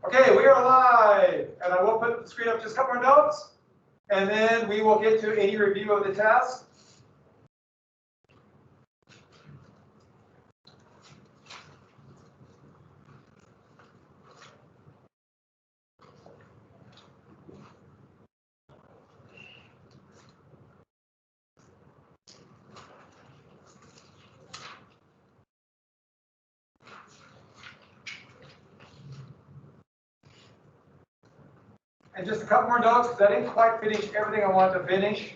Okay, we are live, and I will put the screen up just a couple more notes, and then we will get to any review of the test. And just a couple more notes, because I didn't quite finish everything I wanted to finish.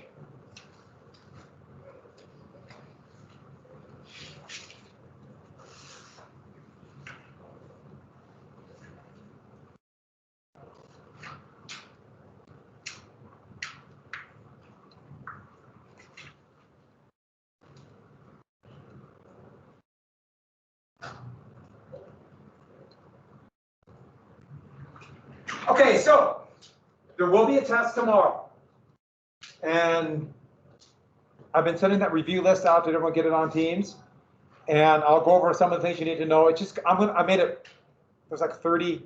Okay, so there will be a test tomorrow. And I've been sending that review list out to everyone, get it on Teams. And I'll go over some of the things you need to know. It's just, I made it, there's like 30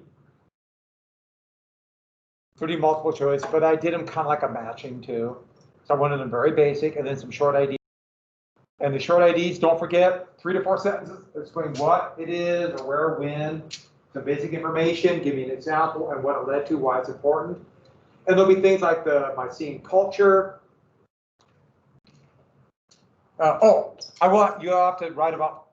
multiple choice, but I did them kind of like a matching too. So I wanted them very basic, and then some short IDs. And the short IDs, don't forget, 3 to 4 sentences explain what it is or where, when, some basic information, give me an example and what it led to, why it's important. And there'll be things like the Mycenaean culture. I want you have to write about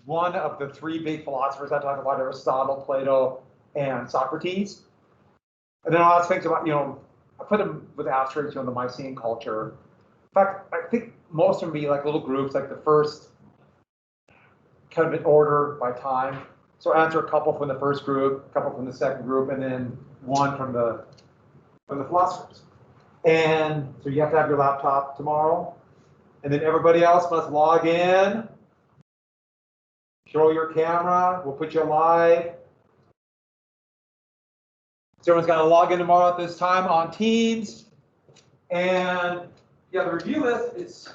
one of the 3 big philosophers I talked about: Aristotle, Plato, and Socrates. And then I'll ask things about, I put them with asterisks on the Mycenaean culture. In fact, I think most of them be like little groups, like the first kind of in order by time. So answer a couple from the first group, a couple from the second group, and then one from the philosophers. And so you have to have your laptop tomorrow. And then everybody else must log in, show your camera, we'll put you live. So everyone's got to log in tomorrow at this time on Teams. And yeah, the review list is,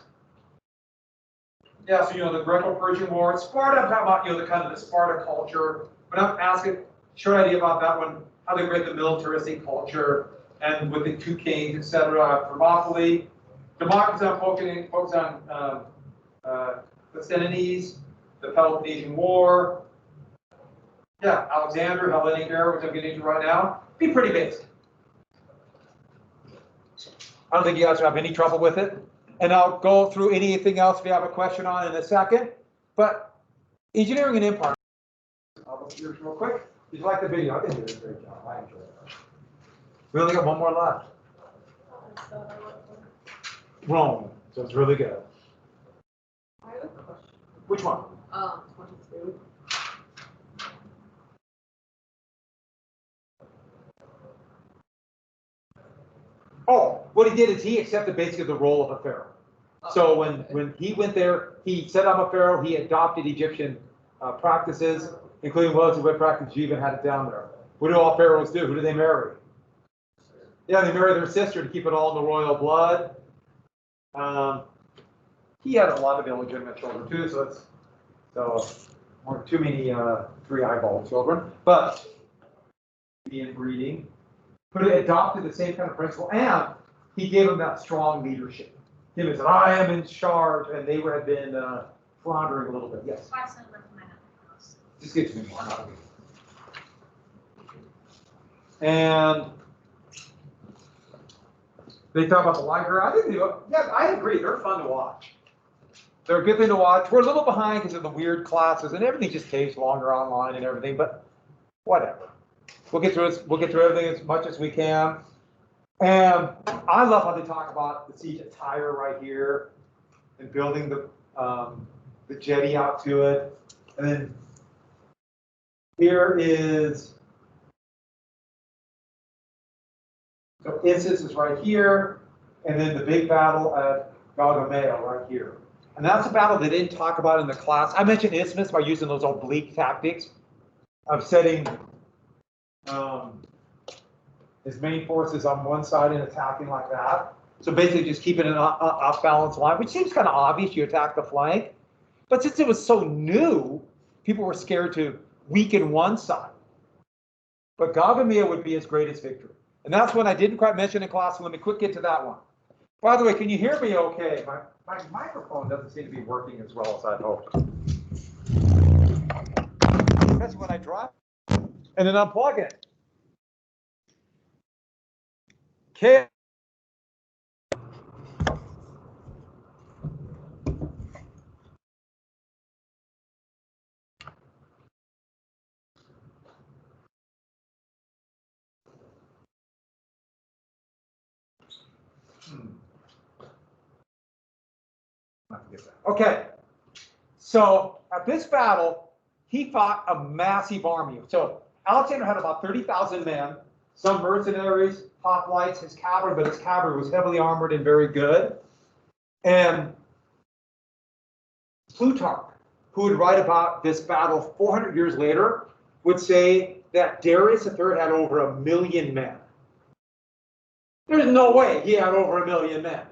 so the Greco-Persian War, Sparta, I'm talking about, the kind of the Sparta culture. But I'm asking, short idea about that one, how they create the militaristic culture, and with the 2 kings, etc. Thermopylae. Democracy, I'm focused on Thucydides, the Peloponnesian War. Yeah, Alexander, Hellenic era, which I'm getting into right now. Be pretty basic. I don't think you guys will have any trouble with it. And I'll go through anything else if you have a question on in a second. But engineering and empire. I'll look through real quick. Did you like the video? I think you did a great job. I enjoyed it. We only got one more left. Rome. So it's really good. I have a question. Which one? 22. Oh, what he did is he accepted basically the role of a pharaoh. So when he went there, he said, I'm a pharaoh. He adopted Egyptian practices, including well-to-wed practice. You even had it down there. What do all pharaohs do? Who do they marry? Yeah, they marry their sister to keep it all in the royal blood. He had a lot of illegitimate children too, so weren't too many 3-eyeball children, but inbreeding. But it adopted the same kind of principle, and he gave them that strong leadership. He said, I am in charge, and they had been floundering a little bit. Yes? Just get to me more. And they talk about the library. I think I agree. They're fun to watch. They're a good thing to watch. We're a little behind because of the weird classes, and everything just takes longer online and everything, but whatever. We'll get through this. We'll get through everything as much as we can. And I love how they talk about the siege of Tyre right here, and building the jetty out to it. And then here is, so Issus is right here, and then the big battle at Gaugamela right here. And that's a battle they didn't talk about in the class. I mentioned Isthmus by using those oblique tactics of setting his main forces on one side and attacking like that. So basically just keeping an off-balance line, which seems kind of obvious, you attack the flank. But since it was so new, people were scared to weaken one side. but Gaugamela would be his greatest victory. And that's one I didn't quite mention in class, so let me quick get to that one. By the way, can you hear me okay? My microphone doesn't seem to be working as well as I'd hoped. Especially when I drop and then unplug it. Okay. Okay, so at this battle, he fought a massive army. So Alexander had about 30,000 men, some mercenaries, hoplites, his cavalry, but his cavalry was heavily armored and very good. And Plutarch, who would write about this battle 400 years later, would say that Darius III had over 1 million men. There's no way he had over 1 million men.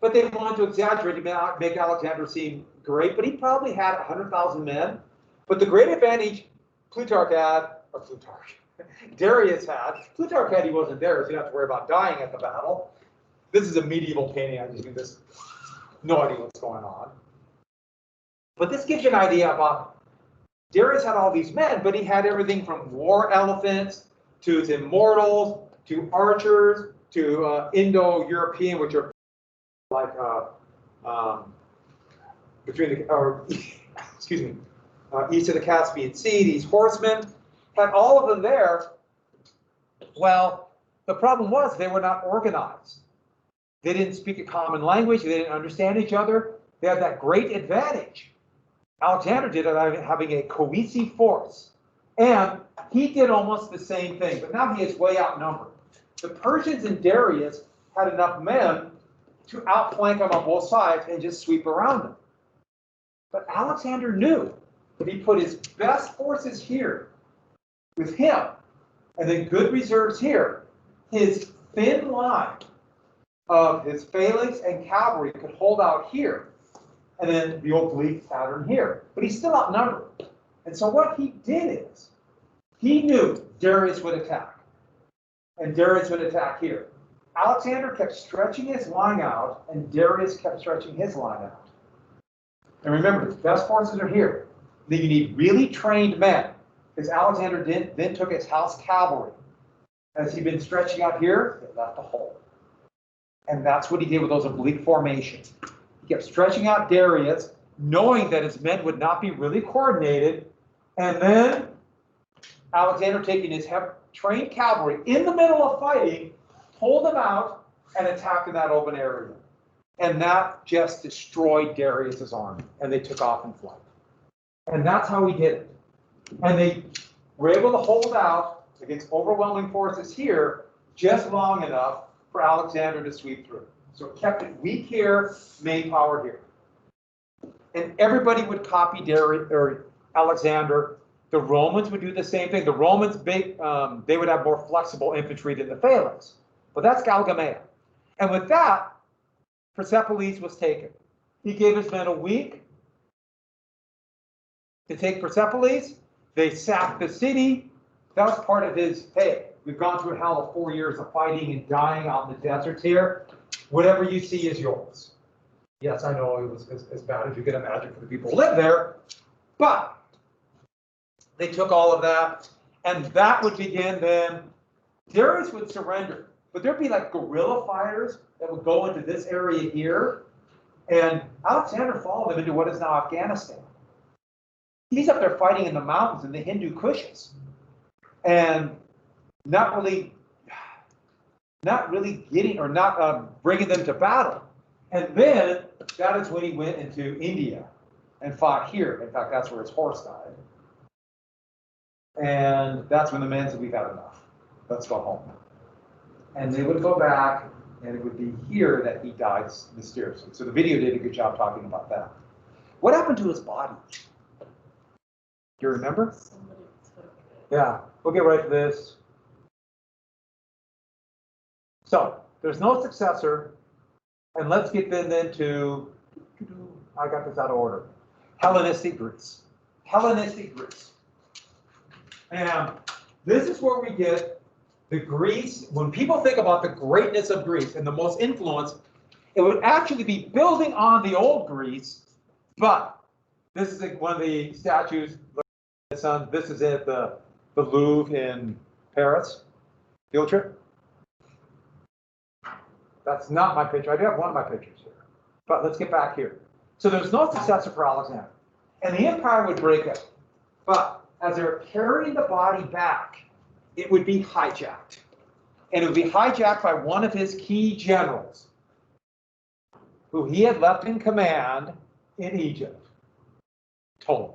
But they wanted to exaggerate to make Alexander seem great, but he probably had 100,000 men. But the great advantage Darius had, Plutarch had, he wasn't there, so you don't have to worry about dying at the battle. This is a medieval painting, I just give this, no idea what's going on. But this gives you an idea about, Darius had all these men, but he had everything from war elephants, to his immortals, to archers, to Indo-European, which are like east of the Caspian Sea, these horsemen, had all of them there. Well, the problem was they were not organized. They didn't speak a common language, they didn't understand each other. They had that great advantage. Alexander did it having a cohesive force. And he did almost the same thing, but now he is way outnumbered. The Persians and Darius had enough men to outflank them on both sides and just sweep around them. But Alexander knew that he put his best forces here with him, and then good reserves here, his thin line of his phalanx and cavalry could hold out here, and then the oblique pattern here. But he's still outnumbered. And so what he did is, he knew Darius would attack, and Darius would attack here. Alexander kept stretching his line out, and Darius kept stretching his line out. And remember, his best forces are here. Then you need really trained men, because Alexander then took his house cavalry. As he'd been stretching out here, it left a hole. And that's what he did with those oblique formations. He kept stretching out Darius, knowing that his men would not be really coordinated, and then Alexander taking his trained cavalry in the middle of fighting, pulled them out and attacked in that open area. And that just destroyed Darius's army, and they took off in flight. And that's how he did it. And they were able to hold out against overwhelming forces here just long enough for Alexander to sweep through. So it kept it weak here, main power here. And everybody would copy Alexander. The Romans would do the same thing. The Romans, they would have more flexible infantry than the phalanx. But that's Gaugamela. And with that, Persepolis was taken. He gave his men a week to take Persepolis. They sacked the city. That was part of his, hey, we've gone through hell of 4 years of fighting and dying out in the deserts here. Whatever you see is yours. Yes, I know it was as bad as you can imagine for the people who live there, but they took all of that, and that would begin then. Darius would surrender, but there'd be like guerrilla fighters that would go into this area here, and Alexander followed them into what is now Afghanistan. He's up there fighting in the mountains in the Hindu Kushes, and not really getting or not bringing them to battle. And then that is when he went into India and fought here. In fact, that's where his horse died. And that's when the men said, we've had enough. Let's go home. And they would go back, and it would be here that he died mysteriously. So the video did a good job talking about that. What happened to his body? Do you remember? Somebody took it. Yeah, we'll get right to this. So there's no successor. And let's get then to, I got this out of order, Hellenistic Greece. Hellenistic Greece. And This is where we get the Greece. When people think about the greatness of Greece and the most influence, it would actually be building on the old Greece, but this is one of the statues. This is it, the Louvre in Paris. Field trip. That's not my picture. I do have one of my pictures here. But let's get back here. So there's no successor for Alexander. And the empire would break up. But as they're carrying the body back, it would be hijacked. And it would be hijacked by one of his key generals, who he had left in command in Egypt, Ptolemy.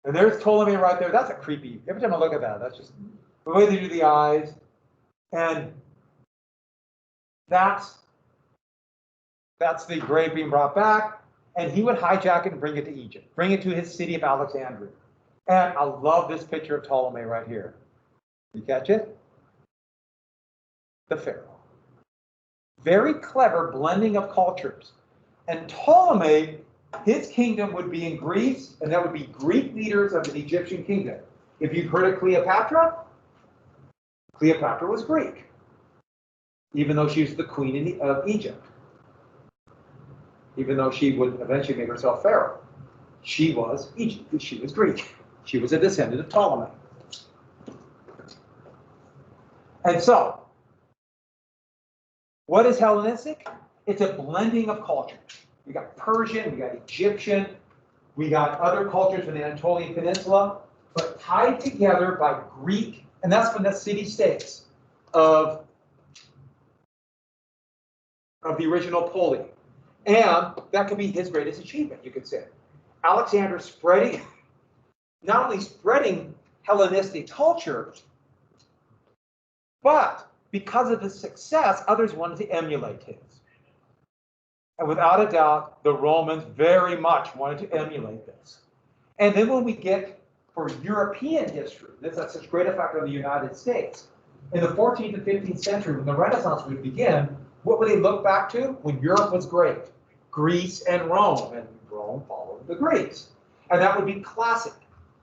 And there's Ptolemy right there. That's a creepy, every time I look at that, that's just the way they do the eyes. And that's the grave being brought back. And he would hijack it and bring it to Egypt, bring it to his city of Alexandria. And I love this picture of Ptolemy right here. You catch it? The pharaoh. Very clever blending of cultures. And Ptolemy, his kingdom would be in Greece, and that would be Greek leaders of the Egyptian kingdom. If you've heard of Cleopatra, Cleopatra was Greek, even though she was the queen of Egypt. Even though she would eventually make herself pharaoh, she was Egypt. She was Greek. She was a descendant of Ptolemy. And so, what is Hellenistic? It's a blending of cultures. We got Persian, we got Egyptian, we got other cultures from the Anatolian Peninsula, but tied together by Greek, and that's from the city-states of the original Poli. And that could be his greatest achievement, you could say. Alexander spreading, not only spreading Hellenistic culture, but because of his success, others wanted to emulate his. And without a doubt, the Romans very much wanted to emulate this. And then when we get for European history, this has such great effect on the United States. In the 14th and 15th century, when the Renaissance would begin, what would they look back to when Europe was great? Greece and Rome, and Rome followed the Greeks. And that would be classic.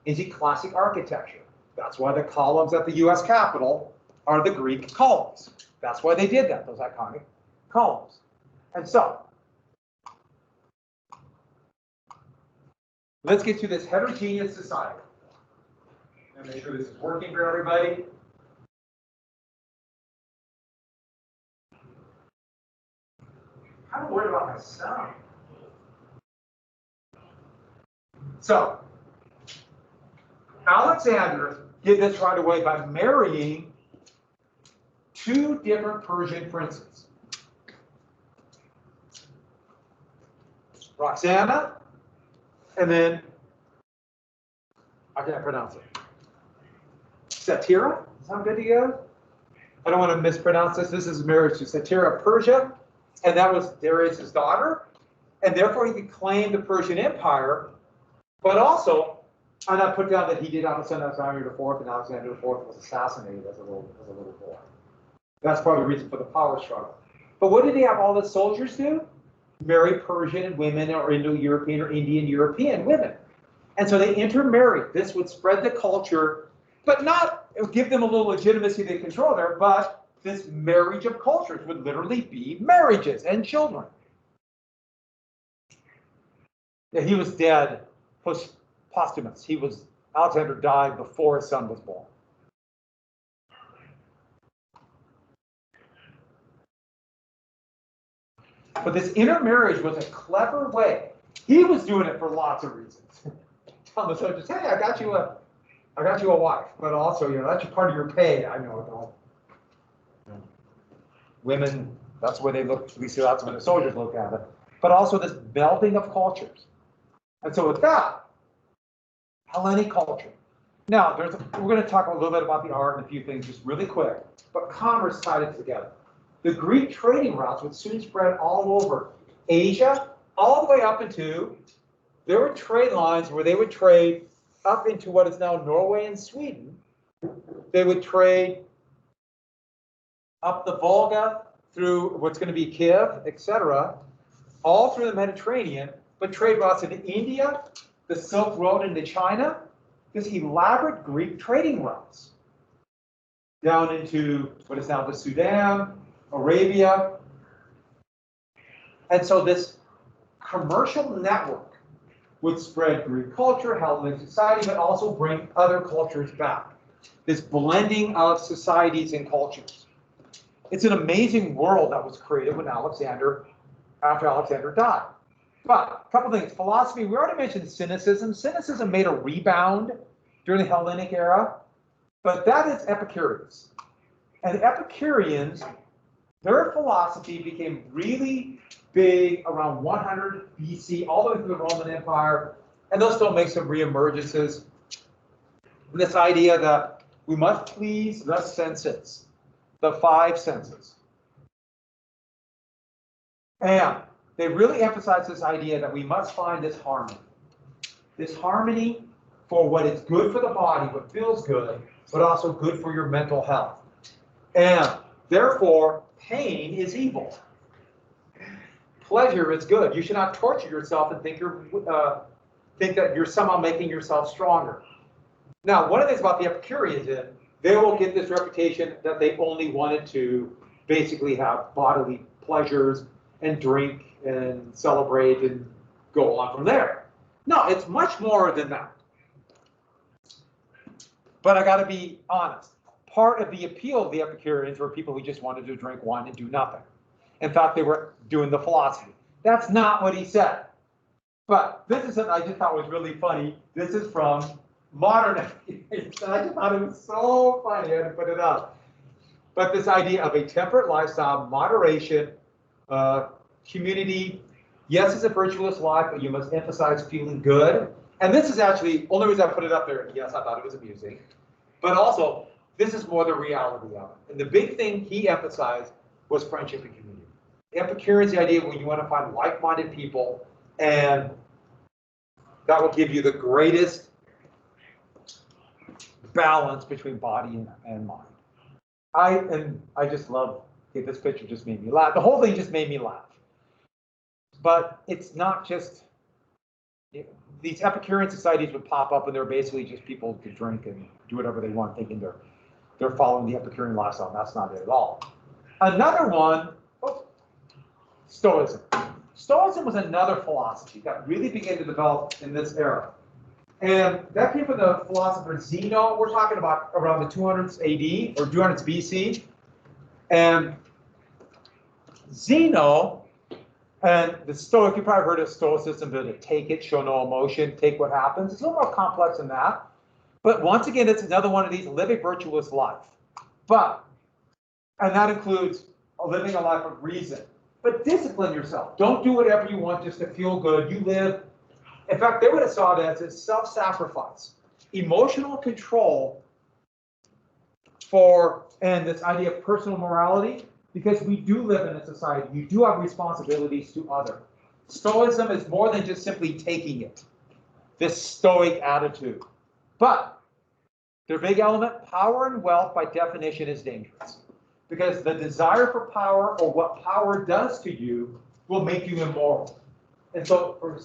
Is it classic architecture? That's why the columns at the US Capitol are the Greek columns. That's why they did that, those iconic columns. And so, let's get to this heterogeneous society. And make sure this is working for everybody. I'm kind of worried about my sound. So, Alexander did this right away by marrying two different Persian princes. Roxana, and then, I can't pronounce it. Satira? Sound good to you? I don't want to mispronounce this. This is marriage to Satira of Persia, and that was Darius' daughter, and therefore he could claim the Persian Empire, but also, and I put down that he did have a son, Alexander IV, and Alexander IV was assassinated as a little boy. That's part of the reason for the power struggle. But what did he have all the soldiers do? Marry Persian women or Indo-European or Indian European women. And so they intermarried. This would spread the culture, but not give them a little legitimacy they control there, but this marriage of cultures would literally be marriages and children. Yeah, he was dead posthumous. Alexander died before his son was born. But this intermarriage was a clever way. He was doing it for lots of reasons. Telling the soldiers, hey, I got you a wife, but also, that's part of your pay. I know it all. Women, that's the way they look, at least that's when the soldiers look at it. But also this melding of cultures. And so with that, Hellenic culture. Now, we're going to talk a little bit about the art and a few things just really quick, but commerce tied it together. The Greek trading routes would soon spread all over Asia, all the way up into, there were trade lines where they would trade up into what is now Norway and Sweden. They would trade up the Volga through what's going to be Kiev, etc., all through the Mediterranean, but trade routes into India, the Silk Road into China, this elaborate Greek trading routes. down into what is now the Sudan, Arabia. And so this commercial network would spread Greek culture, Hellenic society, but also bring other cultures back. This blending of societies and cultures. It's an amazing world that was created when after Alexander died. But a couple things, philosophy, we already mentioned cynicism. Cynicism made a rebound during the Hellenic era, but that is Epicureans. And the Epicureans, their philosophy became really big around 100 BC, all the way through the Roman Empire, and they'll still make some reemergences. This idea that we must please the senses, the five senses. And they really emphasize this idea that we must find this harmony for what is good for the body, what feels good, but also good for your mental health. And therefore, pain is evil. Pleasure is good. You should not torture yourself and think that you're somehow making yourself stronger. Now, one of the things about the Epicureans is they will get this reputation that they only wanted to basically have bodily pleasures and drink and celebrate and go on from there. No, it's much more than that. But I got to be honest. Part of the appeal of the Epicureans were people who just wanted to drink wine and do nothing. In fact, they were doing the philosophy. That's not what he said. But this is something I just thought was really funny. This is from modern Epicureans, and I just thought it was so funny. I had to put it up. But this idea of a temperate lifestyle, moderation, community. Yes, it's a virtuous life, but you must emphasize feeling good. And this is actually, only reason I put it up there, yes, I thought it was amusing. But also, this is more the reality of it. And the big thing he emphasized was friendship and community. Epicureans, the idea when you want to find like-minded people, and that will give you the greatest balance between body and mind. I just love, this picture just made me laugh. The whole thing just made me laugh. But it's not just, these Epicurean societies would pop up and they're basically just people to drink and do whatever they want, thinking they're following the Epicurean lifestyle. That's not it at all. Another one, Stoicism. Stoicism was another philosophy that really began to develop in this era. And that came from the philosopher Zeno. We're talking about around the 200s AD or 200s BC. And Zeno and the Stoic, you probably heard of Stoicism, to take it, show no emotion, take what happens. It's a little more complex than that. But once again, it's another one of these, live a virtuous life. And that includes living a life of reason. But discipline yourself. Don't do whatever you want just to feel good. You live. In fact, they would have saw that as self-sacrifice, emotional control and this idea of personal morality, because we do live in a society. You do have responsibilities to others. Stoicism is more than just simply taking it, this stoic attitude. But their big element, power and wealth, by definition, is dangerous. Because the desire for power, or what power does to you, will make you immoral. And so for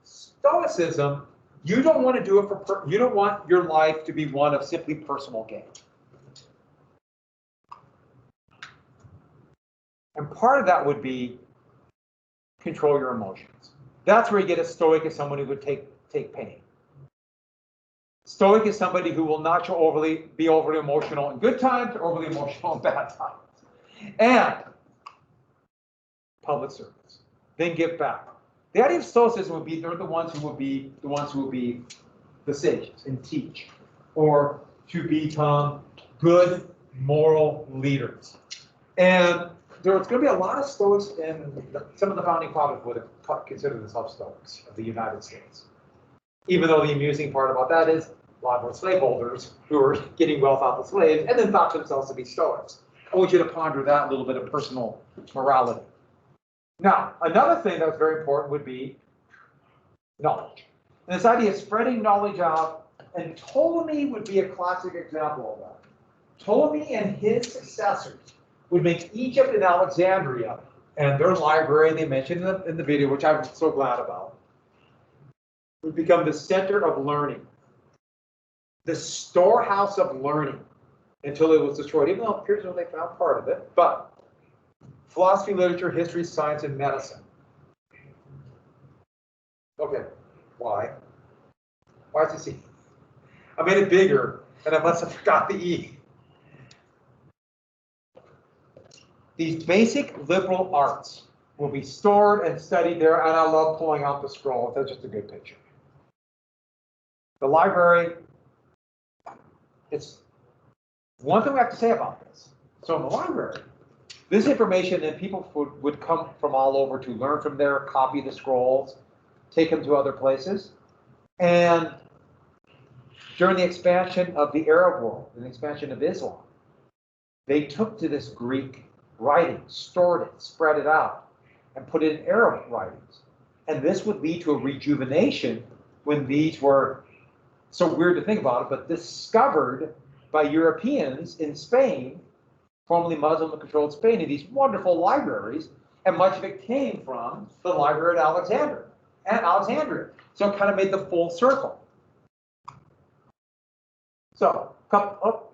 Stoicism, you don't want to do it you don't want your life to be one of simply personal gain. And part of that would be control your emotions. That's where you get a Stoic as someone who would take pain. Stoic is somebody who will not be overly emotional in good times or overly emotional in bad times. And public service. Then give back. The idea of Stoicism would be they're the ones who will be the sages and teach, or to become good moral leaders. And there's going to be a lot of Stoics, and some of the founding fathers would have considered themselves Stoics of the United States. Even though the amusing part about that is a lot more slaveholders who are getting wealth out of the slaves and then thought themselves to be Stoics. I want you to ponder that, a little bit of personal morality. Now, another thing that was very important would be knowledge. And this idea of spreading knowledge out, and Ptolemy would be a classic example of that. Ptolemy and his successors would make Egypt and Alexandria, and their library they mentioned in the video, which I'm so glad about, would become the center of learning, the storehouse of learning. until it was destroyed, even though it appears that they found part of it. But philosophy, literature, history, science, and medicine. Okay, why? Why is this E? I made it bigger, and I must have forgot the E. These basic liberal arts will be stored and studied there, and I love pulling out the scrolls. That's just a good picture. The library, it's one thing we have to say about this. So in the library, this information, and people would come from all over to learn from there, copy the scrolls, take them to other places. And during the expansion of the Arab world, and the expansion of Islam, they took to this Greek writing, stored it, spread it out, and put it in Arabic writings. And this would lead to a rejuvenation when these were, so weird to think about it, but discovered by Europeans in Spain, formerly Muslim-controlled Spain, in these wonderful libraries, and much of it came from the library at Alexandria. So it kind of made the full circle. So, out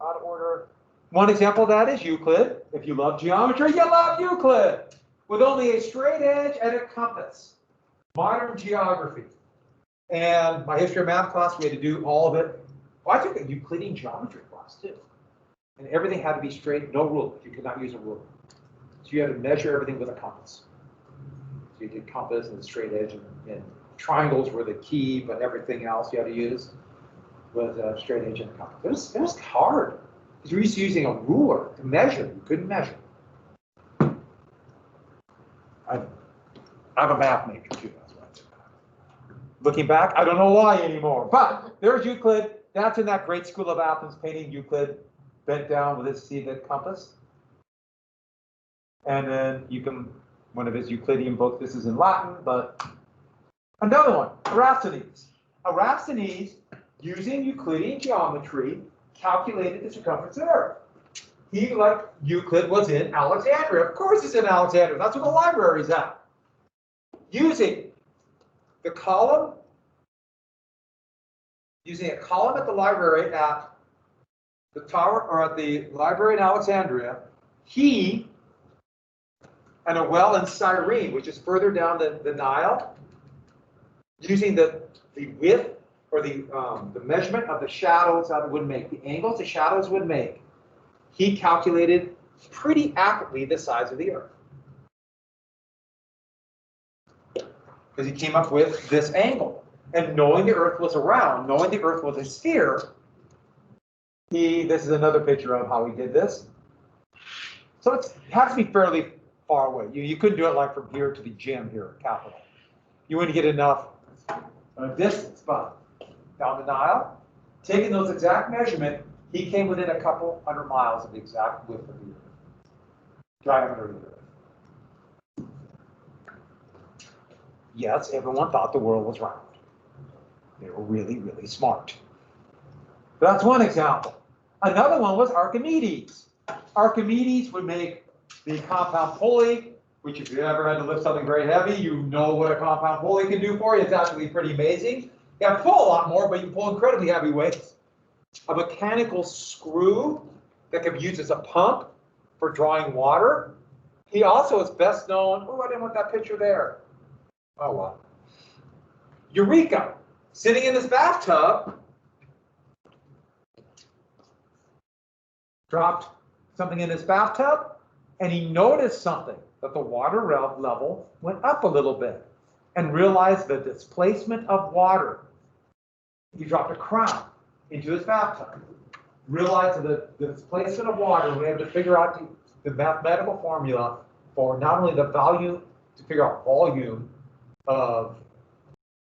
of order. One example of that is Euclid. If you love geometry, you love Euclid. With only a straight edge and a compass. Modern geography. And my history of math class, we had to do all of it. Well, I took a Euclidean geometry class too. And everything had to be straight, no ruler. You could not use a ruler. So you had to measure everything with a compass. So you did compass and straight edge, and triangles were the key, but everything else you had to use was a straight edge and a compass. It was hard. Because you're used to using a ruler to measure. You couldn't measure. I'm a math major too, that's why I did that. Looking back, I don't know why anymore. But there's Euclid. That's in that great school of Athens painting. Euclid bent down with his seated compass. And then you can, one of his Euclidean books, this is in Latin, but another one, Archimedes. Archimedes, using Euclidean geometry, calculated the circumference of the Earth. He, like Euclid, was in Alexandria. Of course he's in Alexandria. That's where the library is at. Using the column, using a column at the library at the tower, or at the library in Alexandria, he, and a well in Cyrene, which is further down the Nile, using the width or the measurement of the shadows that it would make, the angles the shadows would make, he calculated pretty accurately the size of the Earth. Because he came up with this angle. And knowing the Earth was around, knowing the Earth was a sphere, this is another picture of how he did this. So it has to be fairly far away. You couldn't do it like from here to the gym here at Capitol. You wouldn't get enough distance, but down the Nile, taking those exact measurement, he came within a couple 100 miles of the exact width of the Earth, diameter of the Earth. Yes, everyone thought the world was round. They were really, really smart. That's one example. Another one was Archimedes. Archimedes would make the compound pulley, which if you ever had to lift something very heavy, you know what a compound pulley can do for you. It's actually pretty amazing. You have to pull a lot more, but you can pull incredibly heavy weights. A mechanical screw that can be used as a pump for drawing water. He also is best known, oh, I didn't want that picture there. Oh, well. Eureka, sitting in this bathtub, dropped something in his bathtub, and he noticed something, that the water level went up a little bit, and realized the displacement of water. He dropped a crown into his bathtub, realized that the displacement of water, we had to figure out the mathematical formula for not only the value, to figure out volume of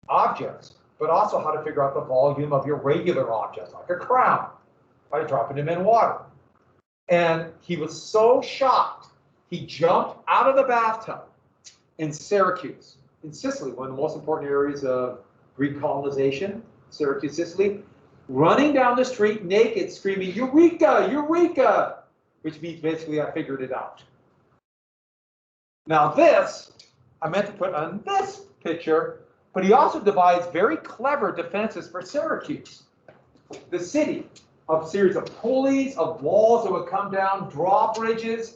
objects, but also how to figure out the volume of your regular objects, like a crown, by dropping them in water. And he was so shocked, he jumped out of the bathtub in Syracuse, in Sicily, one of the most important areas of Greek colonization, Syracuse, Sicily, running down the street naked, screaming, "Eureka, Eureka!" which means basically, I figured it out. Now this, I meant to put on this picture, but he also devised very clever defenses for Syracuse, the city of series of pulleys, of walls that would come down, drawbridges,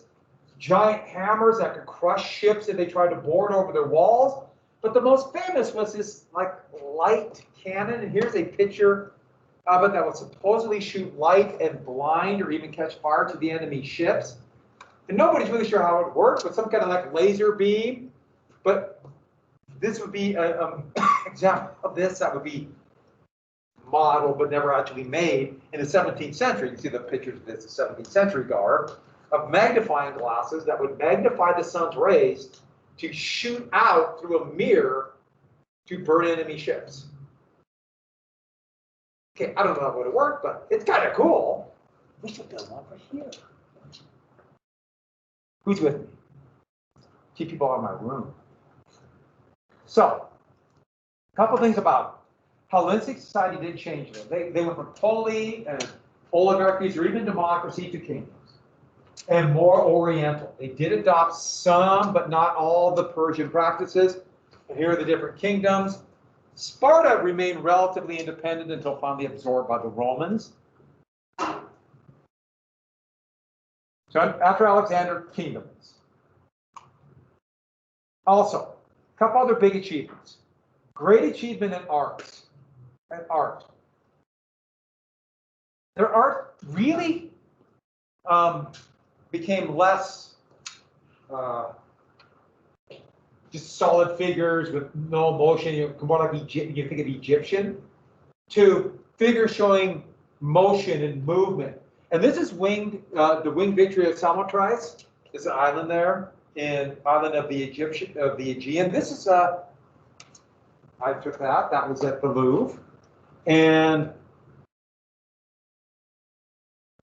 giant hammers that could crush ships if they tried to board over their walls. But the most famous was this like light cannon, and here's a picture of it that would supposedly shoot light and blind or even catch fire to the enemy ships. And nobody's really sure how it worked, with some kind of like laser beam. But this would be an example of this that would be modeled but never actually made in the 17th century. You can see the pictures of this, the 17th century garb, of magnifying glasses that would magnify the sun's rays to shoot out through a mirror to burn enemy ships. Okay, I don't know how it would work, but it's kind of cool. We should build one for here. Who's with me? Keep people out of my room. So, a couple things about it. Hellenistic society did change it. They went from polity and oligarchies or even democracy to kingdoms, and more oriental. They did adopt some, but not all, the Persian practices. And here are the different kingdoms. Sparta remained relatively independent until finally absorbed by the Romans. So after Alexander, kingdoms. Also, a couple other big achievements. Great achievement in arts. Their art really became less just solid figures with no motion. You more like you think of Egyptian, to figures showing motion and movement. And this is the winged victory of Samothrace. This island there, island of the Aegean. This is I took that. That was at the Louvre, and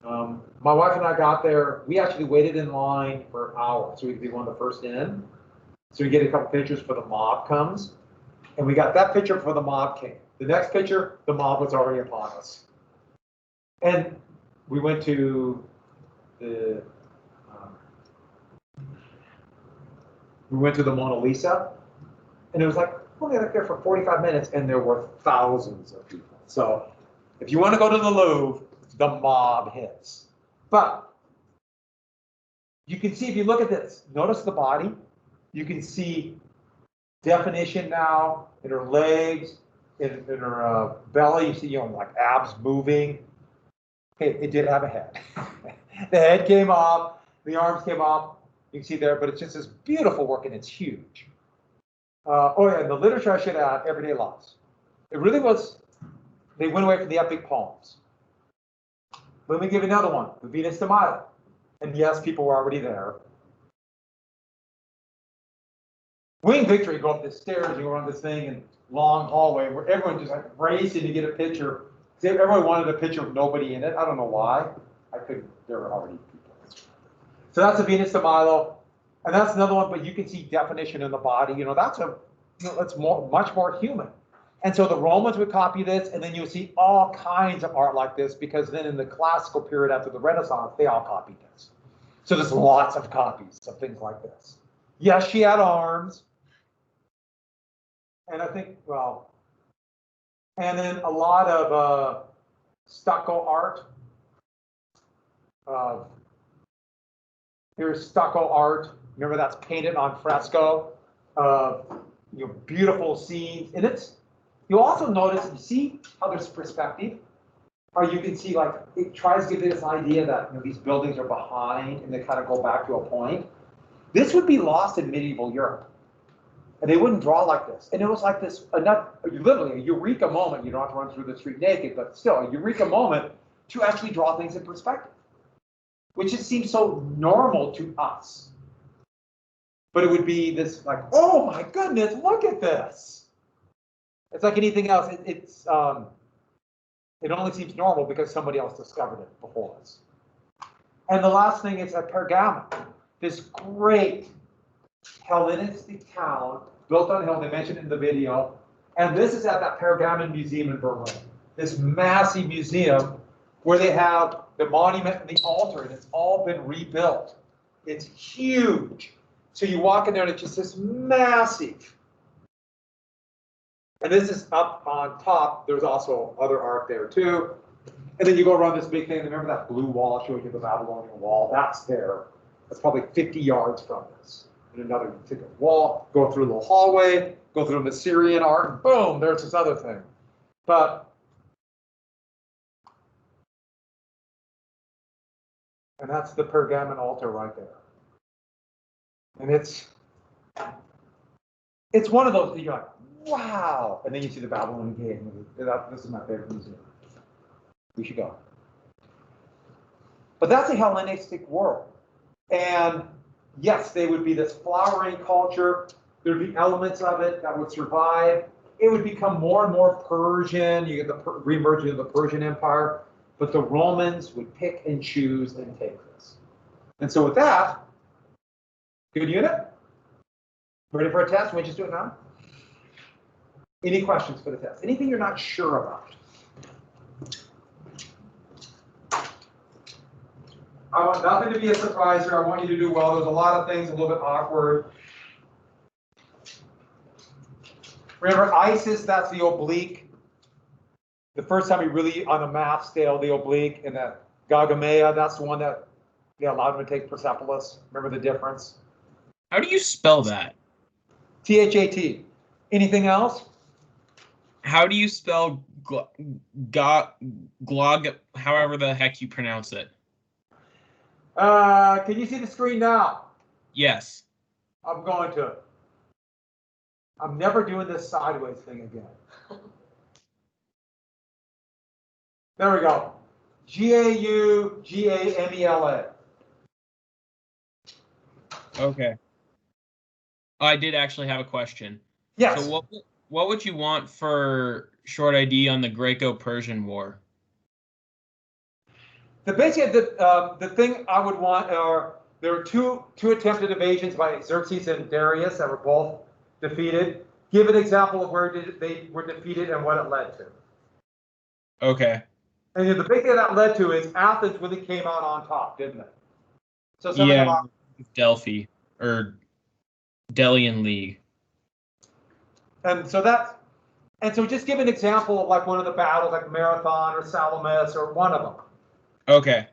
my wife and I got there. We actually waited in line for hours so we could be one of the first in. So we get a couple pictures for the mob comes, and we got that picture before the mob came. The next picture, the mob was already upon us, and we went to the Mona Lisa, and it was like only up there for 45 minutes, and there were thousands of people. So if you want to go to the Louvre, the mob hits. But you can see, if you look at this, notice the body. You can see definition now in her legs, in her belly. You see, like abs moving. Okay, it did have a head. The head came up, the arms came up. You can see there, but it's just this beautiful work, and it's huge. Oh yeah, and the literature, I should add, everyday lives. It really was, they went away from the epic poems. Let me give you another one, the Venus de Milo. And yes, people were already there. Winged victory, go up the stairs, you go around this thing, and long hallway where everyone just like racing to get a picture. Everyone wanted a picture of nobody in it. I don't know why. There were already people. So that's a Venus de Milo. And that's another one, but you can see definition in the body. That's much more human. And so the Romans would copy this, and then you'll see all kinds of art like this, because then in the classical period after the Renaissance, they all copied this. So there's lots of copies of things like this. Yes, she had arms. And I think, and then a lot of stucco art. Here's stucco art. Remember, that's painted on fresco. Beautiful scenes. And you also notice, you see how there's perspective? Or you can see, like, it tries to give this idea that these buildings are behind and they kind of go back to a point. This would be lost in medieval Europe. And they wouldn't draw like this. And it was like this, literally a eureka moment. You don't have to run through the street naked, but still a eureka moment to actually draw things in perspective, which just seems so normal to us. But it would be this like, oh my goodness, look at this. It's like anything else. It only seems normal because somebody else discovered it before us. And the last thing is a Pergamon, this great Hellenistic town built on a hill. They mentioned it in the video. And this is at that Pergamon Museum in Berlin. This massive museum where they have the monument and the altar, and it's all been rebuilt. It's huge. So you walk in there, and it's just this massive. And this is up on top. There's also other art there too. And then you go around this big thing. Remember that blue wall I showed you, the Babylonian wall? That's there. That's probably 50 yards from this. And another, you take a wall, go through a little hallway, go through an Assyrian art, and boom, there's this other thing. And that's the Pergamon altar right there. And it's one of those, you're like, wow. And then you see the Babylonian Gate. This is my favorite museum. We should go. But that's a Hellenistic world. And yes, they would be this flowering culture. There'd be elements of it that would survive. It would become more and more Persian. You get the reemerging of the Persian Empire. But the Romans would pick and choose and take this. And so with that, good unit? Ready for a test? We just do it now? Any questions for the test? Anything you're not sure about? I want nothing to be a surprise here. I want you to do well. There's a lot of things a little bit awkward. Remember, Isis, that's the oblique. The first time we really, on a math scale, the oblique, and the Gaugamea, that's the one that they allowed him to take Persepolis. Remember the difference? How do you spell that? T-H-A-T. Anything else? How do you spell glog, however the heck you pronounce it? Can you see the screen now? Yes. I'm going to. I'm never doing this sideways thing again. There we go. G-A-U-G-A-M-E-L-A. Okay. I did actually have a question. Yes. So what would you want for short ID on the Greco-Persian War? The thing I would want are there were two attempted invasions by Xerxes and Darius that were both defeated. Give an example of where they were defeated and what it led to. Okay. And the big thing that led to is Athens really came out on top, didn't it? So something about Delphi or Delian League. And so just give an example of like one of the battles, like Marathon or Salamis or one of them. Okay.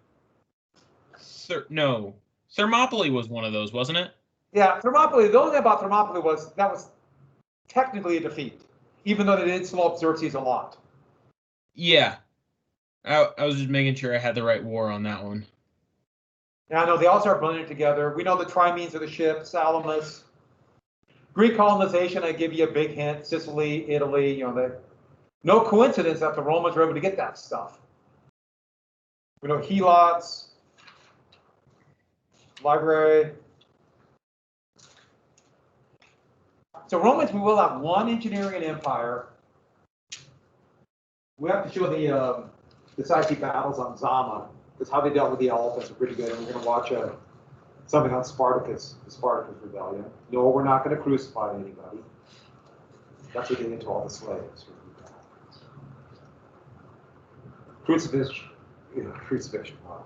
No, Thermopylae was one of those, wasn't it? Yeah, Thermopylae. The only thing about Thermopylae was that was technically a defeat, even though they did slow up Xerxes a lot. Yeah. I was just making sure I had the right war on that one. Yeah, I know they all start blending together. We know the trimenes of the ship, Salamis. Greek colonization, I give you a big hint. Sicily, Italy, no coincidence that the Romans were able to get that stuff. We know Helots, library. So Romans, we will have one engineering empire. We have to show the decisive battles on Zama, because how they dealt with the elephants are pretty good. And we're going to watch something on Spartacus, the Spartacus rebellion. No, we're not going to crucify anybody. That's what they did to all the slaves. Crucifixion. Wow.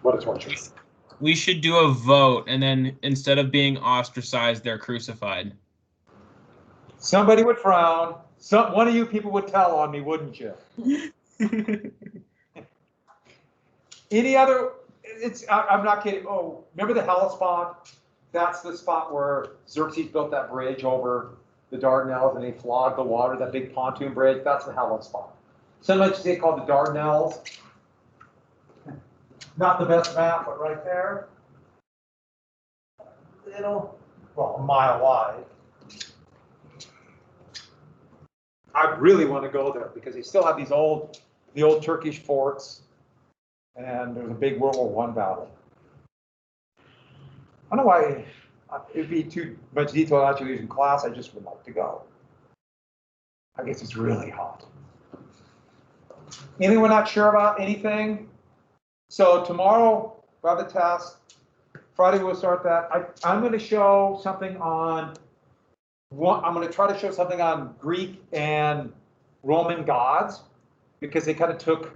What a torture. We should do a vote, and then instead of being ostracized, they're crucified. Somebody would frown. One of you people would tell on me, wouldn't you? Any other? I'm not kidding. Oh, remember the Hellespont? That's the spot where Xerxes built that bridge over the Dardanelles, and they flogged the water. That big pontoon bridge. That's the Hellespont. Sometimes they call it the Dardanelles. Not the best map, but right there. A mile wide. I really want to go there because they still have the old Turkish forts, and there's a big World War I battle. I don't know why it'd be too much detail to use in class. I just would like to go. I guess it's really hot. Anyone not sure about anything? So tomorrow we'll have the test. Friday we'll start that. I'm going to show something on. I'm going to try to show something on Greek and Roman gods, because they kind of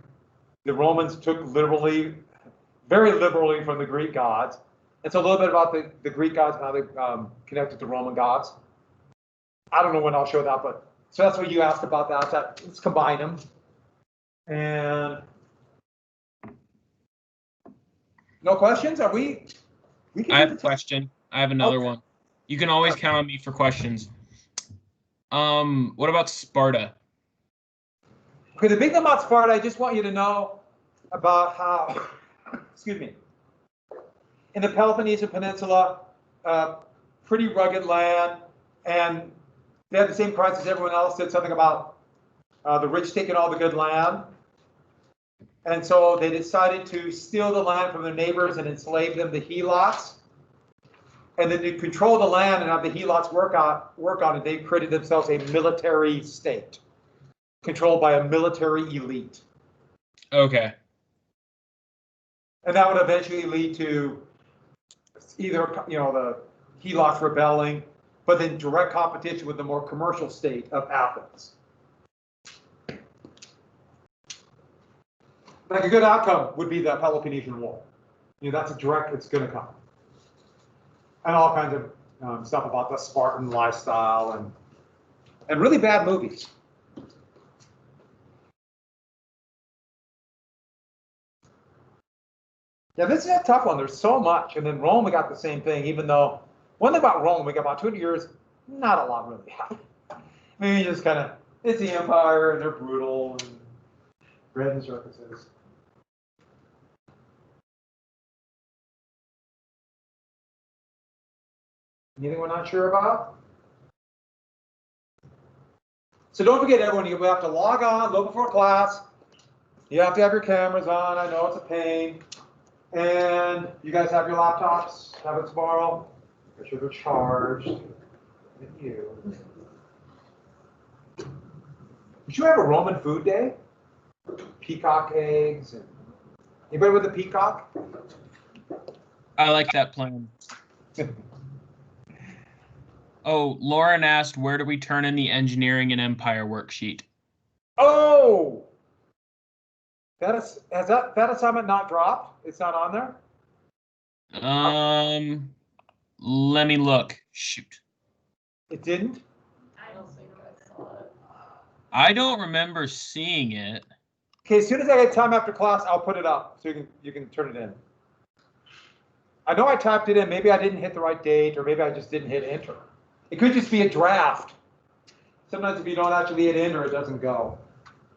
the Romans took very liberally from the Greek gods. It's a little bit about the Greek gods and how they connected to Roman gods. I don't know when I'll show that, but so that's what you asked about that. Let's combine them. And No questions? Are we? We can I do have the a question. I have another Okay. one. You can always count on me for questions. What about Sparta? Okay, the big thing about Sparta, I just want you to know about how, excuse me, in the Peloponnesian Peninsula, pretty rugged land, and they had the same crisis as everyone else did, something about the rich taking all the good land. And so they decided to steal the land from their neighbors and enslave them to helots. And then to control the land and have the helots work on it, they created themselves a military state, controlled by a military elite. Okay. And that would eventually lead to either, the helots rebelling, but then direct competition with the more commercial state of Athens. Like a good outcome would be the Peloponnesian War. That's a direct, it's going to come. And all kinds of stuff about the Spartan lifestyle and really bad movies. Yeah, this is a tough one. There's so much. And then Rome, we got the same thing, even though one thing about Rome, we got about 200 years, not a lot really happened. I mean, you just kind of, it's the empire and they're brutal and bread and circuses. Anything we're not sure about? So don't forget, everyone, you have to log on, look before class. You have to have your cameras on. I know it's a pain. And you guys have your laptops, tablets tomorrow. Make sure they're charged. Thank you. We should have a Roman food day. Peacock eggs. And anybody with a peacock? I like that plan. Oh, Lauren asked, where do we turn in the engineering and empire worksheet? Oh! Has that assignment not dropped? It's not on there? Let me look. Shoot. It didn't? I don't think I saw it. I don't remember seeing it. Okay, as soon as I get time after class, I'll put it up so you can turn it in. I know I typed it in. Maybe I didn't hit the right date, or maybe I just didn't hit enter. It could just be a draft. Sometimes if you don't actually hit enter, it doesn't go.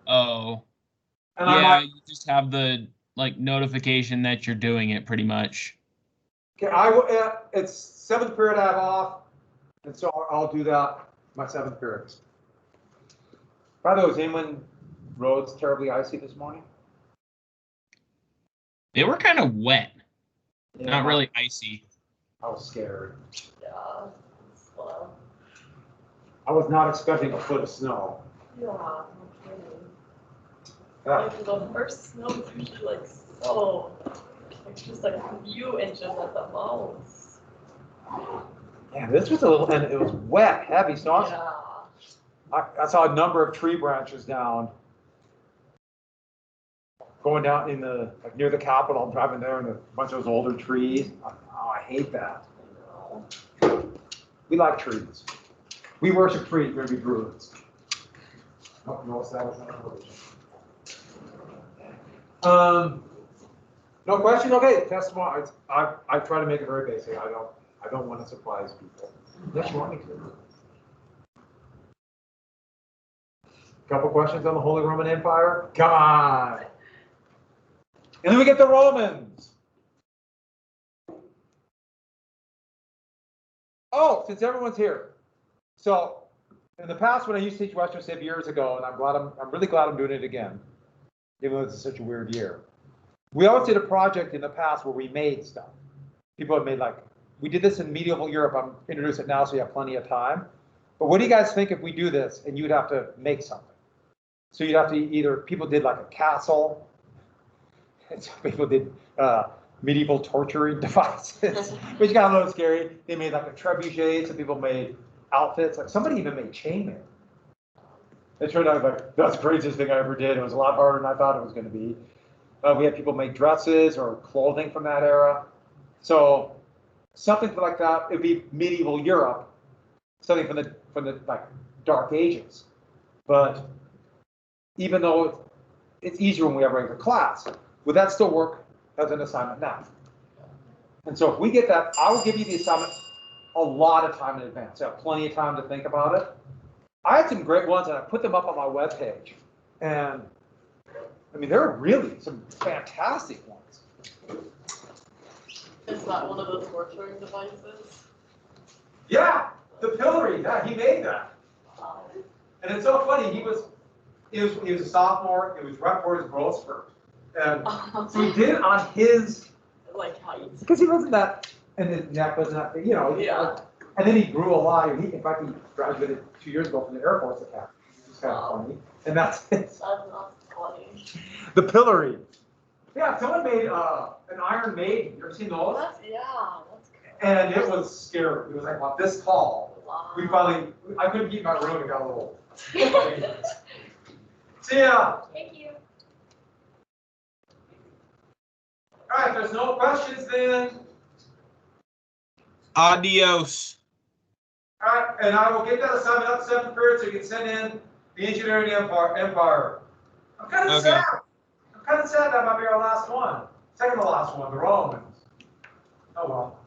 Oh. And yeah, you just have the notification that you're doing it pretty much. Okay, it's 7th period I have off, and so I'll do that my 7th period. By the way, was anyone roads terribly icy this morning? They were kind of wet, Yeah, not really icy. I was scared. Yeah, it's slow. I was not expecting a foot of snow. Yeah, no kidding. Yeah. Like the first snow is usually like so, it's just like a few inches at the most. Yeah, this was a little, and it was wet, heavy. So I saw a number of tree branches down, going down in near the Capitol. I'm driving there, and a bunch of those older trees. Oh, I hate that. We like trees. We worship trees. We're gonna be Druids. Oh, no, that was not a religion. No question. Okay, test tomorrow. I try to make it very basic. I don't want to surprise people. Yes, you want me to. Couple questions on the Holy Roman Empire. Come on. And then we get the Romans. Oh, since everyone's here. So in the past, when I used to teach Western Civ years ago, and I'm really glad I'm doing it again, even though it's such a weird year. We always did a project in the past where we made stuff. People have made we did this in medieval Europe. I'm introducing it now so you have plenty of time. But what do you guys think if we do this and you'd have to make something? So you'd have to people did like a castle. And so people did medieval torturing devices, which got a little scary. They made like a trebuchet. Some people made outfits. Like somebody even made chainmail. It turned out that's the craziest thing I ever did. It was a lot harder than I thought it was going to be. We had people make dresses or clothing from that era. So something like that, it'd be medieval Europe, something from the Dark Ages. But even though it's easier when we have regular class, would that still work as an assignment now? And so if we get that, I will give you the assignment a lot of time in advance. I have plenty of time to think about it. I had some great ones, and I put them up on my webpage. And I mean, there are really some fantastic ones. Is that one of the torturing devices? Yeah, the pillory. Yeah, he made that. Wow. And it's so funny. He was a sophomore. It was right before his growth spurt, and so he did it on his Like height. because he wasn't that, and his neck wasn't that, you know. Yeah. And then he grew a lot. And in fact, he graduated 2 years ago from the Air Force Academy. It's kind of funny. And that's it. That's not funny. The pillory. Yeah, someone made an Iron Maiden. You ever seen those? That's good. And it was scary. It was like about this tall. Wow. We finally, I couldn't keep my room. It got a little. See ya. Thank you. All right, if there's no questions, then. Adios. All right, and I will get that assignment up 7th period so you can send in the engineering empire. I'm kind of sad. I'm kind of sad that might be our last one. Second to last one, the Romans. Oh well.